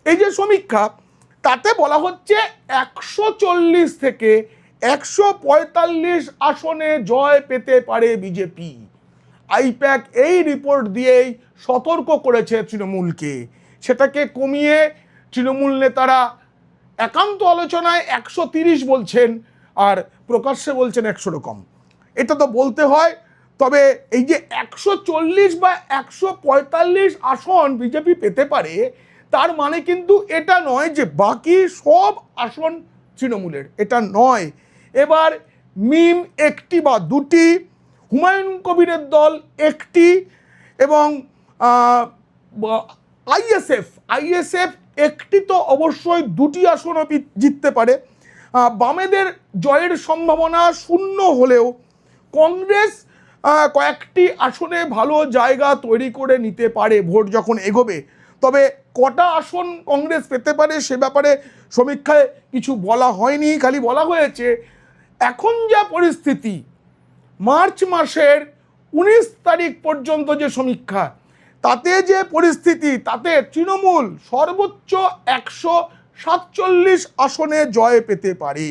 এই যে সমীক্ষা, তাতে বলা হচ্ছে 140 থেকে 145 আসনে জয় পেতে পারে বিজেপি। আইপ্যাক এই রিপোর্ট দিয়েই সতর্ক করেছে তৃণমূলকে, সেটাকে কমিয়ে তৃণমূল নেতারা একান্ত আলোচনায় 130 বলছেন, আর প্রকাশ্যে বলছেন 100 কম। এটা তো বলতে হয়। তবে এই যে 140 বা 145 আসন বিজেপি পেতে পারে, তার মানে কিন্তু এটা নয় যে বাকি সব আসন তৃণমূলের, এটা নয়। এবার মিম একটি বা দুটি, হুমায়ুন কবিরের দল একটি, এবং আইএসএফ একটি তো অবশ্যই, দুটি আসনও জিততে পারে। বামেদের জয়ের সম্ভাবনা শূন্য হলেও কংগ্রেস কয়েকটি আসনে ভালো জায়গা তৈরি করে নিতে পারে ভোট যখন এগোবে। তবে কটা আসন কংগ্রেস পেতে পারে সে ব্যাপারে সমীক্ষায় কিছু বলা হয়নি, খালি বলা হয়েছে এখন যা পরিস্থিতি, মার্চ মাসের 19 তারিখ পর্যন্ত যে সমীক্ষা, তাতে যে পরিস্থিতি, তাতে তৃণমূল সর্বোচ্চ 147 আসনে জয় পেতে পারে।